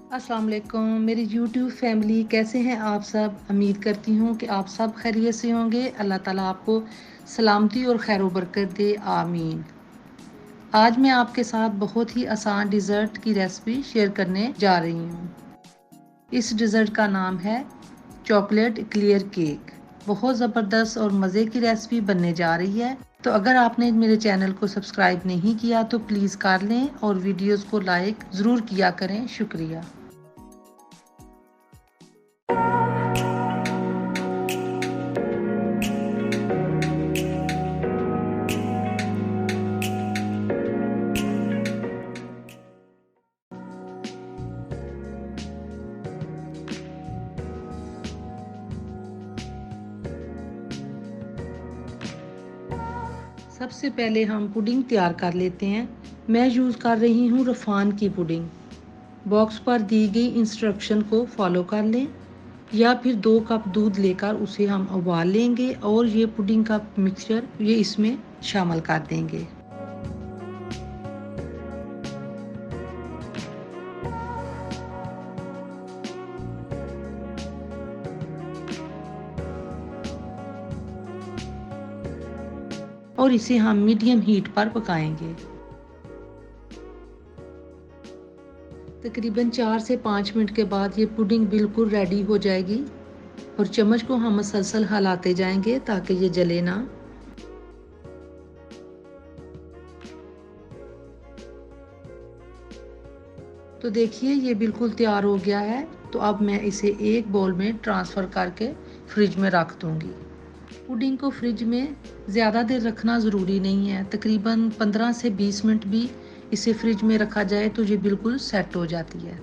अस्सलाम वालेकुम मेरी यूट्यूब फैमिली, कैसे हैं आप सब। उम्मीद करती हूँ कि आप सब खैरियत से होंगे। अल्लाह ताला आपको सलामती और खैर बरकत दे, आमीन। आज मैं आपके साथ बहुत ही आसान डिज़र्ट की रेसिपी शेयर करने जा रही हूँ। इस डिज़र्ट का नाम है चॉकलेट क्लियर केक। बहुत ज़बरदस्त और मज़े की रेसिपी बनने जा रही है। तो अगर आपने मेरे चैनल को सब्सक्राइब नहीं किया तो प्लीज़ कर लें और वीडियोस को लाइक ज़रूर किया करें। शुक्रिया। सबसे पहले हम पुडिंग तैयार कर लेते हैं। मैं यूज़ कर रही हूँ रफ़ान की पुडिंग। बॉक्स पर दी गई इंस्ट्रक्शन को फॉलो कर लें, या फिर 2 कप दूध लेकर उसे हम उबाल लेंगे और ये पुडिंग का मिक्सचर ये इसमें शामिल कर देंगे। और इसे हम मीडियम हीट पर पकाएंगे। तकरीबन 4 से 5 मिनट के बाद ये पुडिंग बिल्कुल रेडी हो जाएगी और चम्मच को हम मसलसल हिलाते जाएंगे ताकि ये जले ना। तो देखिए ये बिल्कुल तैयार हो गया है। तो अब मैं इसे एक बाउल में ट्रांसफ़र करके फ्रिज में रख दूँगी। पुडिंग को फ्रिज में ज़्यादा देर रखना ज़रूरी नहीं है। तकरीबन 15 से 20 मिनट भी इसे फ्रिज में रखा जाए तो ये बिल्कुल सेट हो जाती है।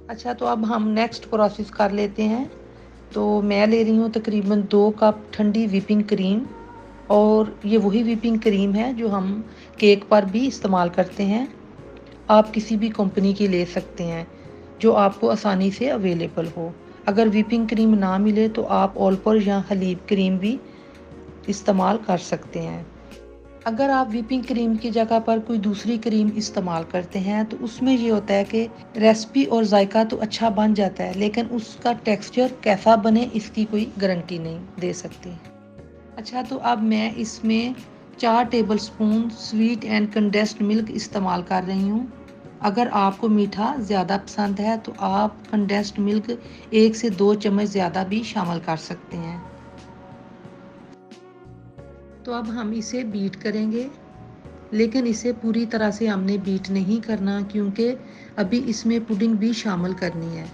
अच्छा, तो अब हम नेक्स्ट प्रोसेस कर लेते हैं। तो मैं ले रही हूँ तकरीबन 2 कप ठंडी व्हिपिंग क्रीम, और ये वही व्हिपिंग क्रीम है जो हम केक पर भी इस्तेमाल करते हैं। आप किसी भी कंपनी की ले सकते हैं जो आपको आसानी से अवेलेबल हो। अगर व्हिपिंग क्रीम ना मिले तो आप ऑलपर या हलीब क्रीम भी इस्तेमाल कर सकते हैं। अगर आप व्हिपिंग क्रीम की जगह पर कोई दूसरी क्रीम इस्तेमाल करते हैं तो उसमें ये होता है कि रेसिपी और जायका तो अच्छा बन जाता है, लेकिन उसका टेक्सचर कैसा बने इसकी कोई गारंटी नहीं दे सकती। अच्छा, तो अब मैं इसमें 4 tablespoon sweet and condensed milk इस्तेमाल कर रही हूँ। अगर आपको मीठा ज़्यादा पसंद है तो आप कंडेंस्ड मिल्क 1 से 2 चम्मच ज़्यादा भी शामिल कर सकते हैं। तो अब हम इसे बीट करेंगे, लेकिन इसे पूरी तरह से हमने बीट नहीं करना क्योंकि अभी इसमें पुडिंग भी शामिल करनी है।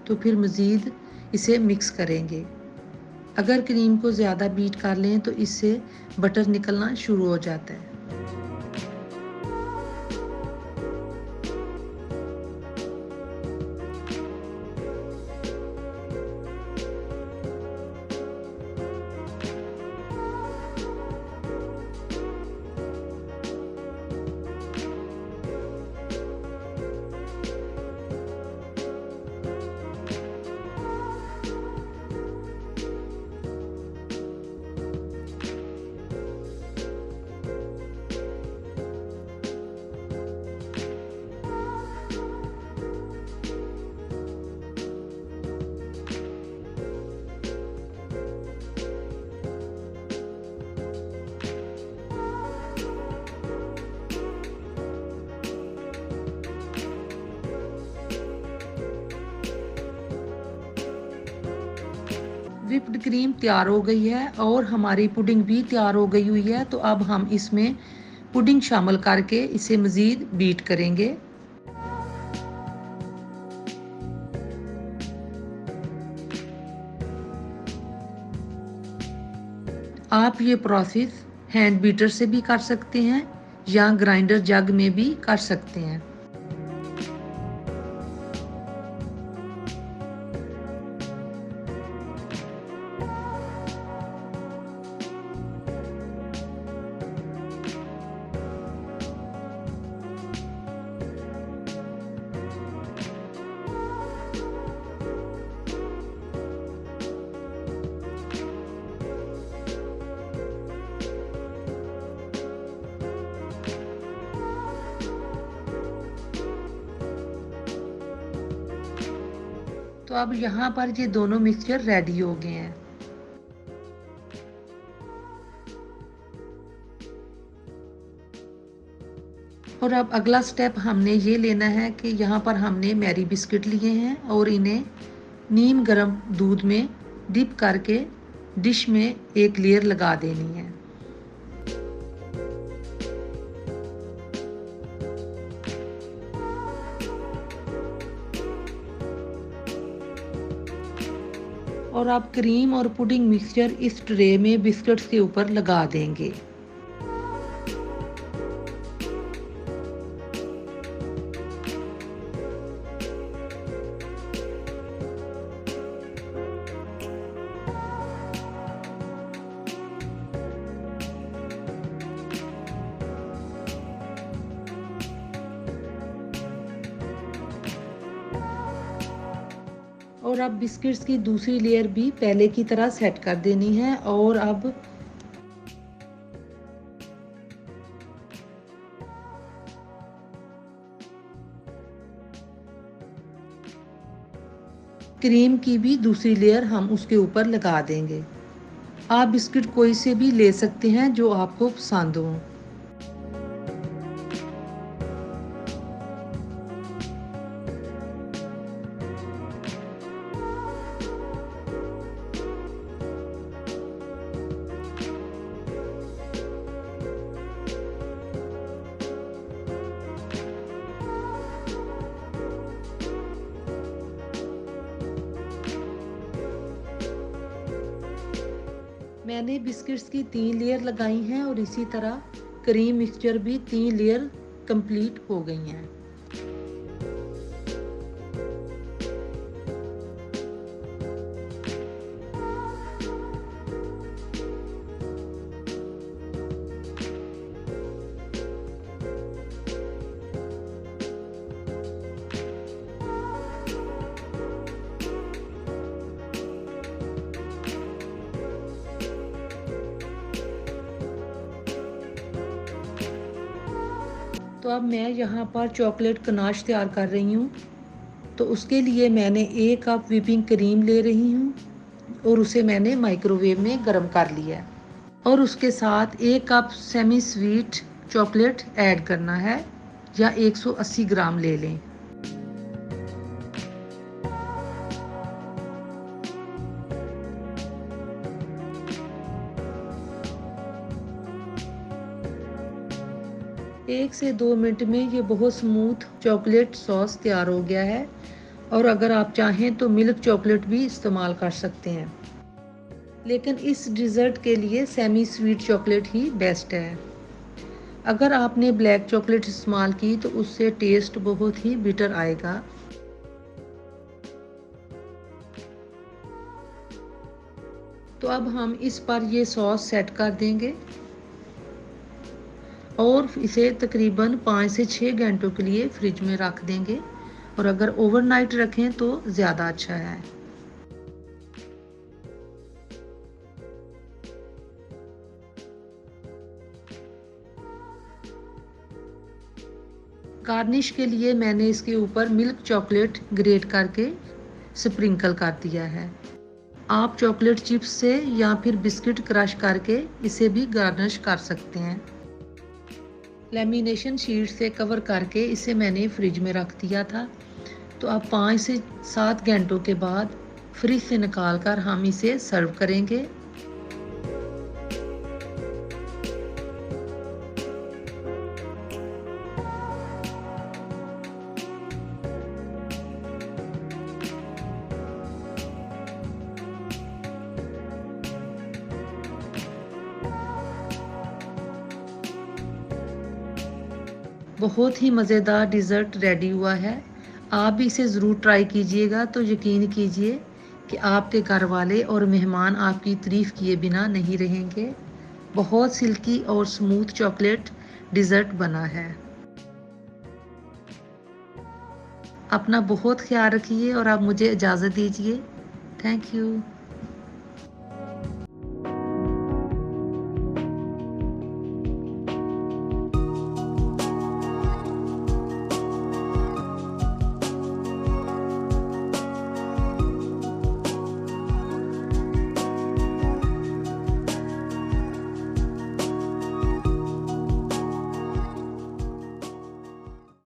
तो फिर मज़ीद इसे मिक्स करेंगे। अगर क्रीम को ज़्यादा बीट कर लें तो इससे बटर निकलना शुरू हो जाता है। व्हिप्ड क्रीम तैयार हो गई है और हमारी पुडिंग भी तैयार हो गई हुई है। तो अब हम इसमें पुडिंग शामिल करके इसे मज़ीद बीट करेंगे। आप ये प्रोसेस हैंड बीटर से भी कर सकते हैं या ग्राइंडर जग में भी कर सकते हैं। तो अब यहाँ पर ये दोनों मिक्सचर रेडी हो गए हैं। और अब अगला स्टेप हमने ये लेना है कि यहाँ पर हमने मैरी बिस्किट लिए हैं और इन्हें नीम गर्म दूध में डिप करके डिश में एक लेयर लगा देनी है। और आप क्रीम और पुडिंग मिक्सचर इस ट्रे में बिस्किट्स के ऊपर लगा देंगे। और अब बिस्किट्स की दूसरी लेयर भी पहले की तरह सेट कर देनी है। और अब क्रीम की भी दूसरी लेयर हम उसके ऊपर लगा देंगे। आप बिस्किट कोई से भी ले सकते हैं जो आपको पसंद हो। मैंने बिस्किट्स की 3 लेयर लगाई हैं और इसी तरह क्रीम मिक्सचर भी 3 लेयर कंप्लीट हो गई हैं। तो अब मैं यहाँ पर चॉकलेट गनाश तैयार कर रही हूँ। तो उसके लिए मैंने 1 कप व्हिपिंग क्रीम ले रही हूँ और उसे मैंने माइक्रोवेव में गर्म कर लिया है। और उसके साथ 1 cup semi sweet chocolate add करना है या 180 ग्राम ले लें। एक से 2 मिनट में ये बहुत स्मूथ चॉकलेट सॉस तैयार हो गया है। और अगर आप चाहें तो मिल्क चॉकलेट भी इस्तेमाल कर सकते हैं, लेकिन इस डिज़र्ट के लिए सेमी स्वीट चॉकलेट ही बेस्ट है। अगर आपने ब्लैक चॉकलेट इस्तेमाल की तो उससे टेस्ट बहुत ही बिटर आएगा। तो अब हम इस पर ये सॉस सेट कर देंगे और इसे तकरीबन 5 से 6 घंटों के लिए फ्रिज में रख देंगे। और अगर ओवरनाइट रखें तो ज़्यादा अच्छा है। गार्निश के लिए मैंने इसके ऊपर मिल्क चॉकलेट ग्रेट करके स्प्रिंकल कर दिया है। आप चॉकलेट चिप्स से या फिर बिस्किट क्रश करके इसे भी गार्निश कर सकते हैं। लेमिनेशन शीट से कवर करके इसे मैंने फ्रिज में रख दिया था। तो अब 5 से 7 घंटों के बाद फ्रिज से निकाल कर हम इसे सर्व करेंगे। बहुत ही मज़ेदार डिज़र्ट रेडी हुआ है। आप भी इसे ज़रूर ट्राई कीजिएगा तो यकीन कीजिए कि आपके घर वाले और मेहमान आपकी तारीफ़ किए बिना नहीं रहेंगे। बहुत सिल्की और स्मूथ चॉकलेट डिज़र्ट बना है। अपना बहुत ख्याल रखिए और आप मुझे इजाज़त दीजिए। Thank you.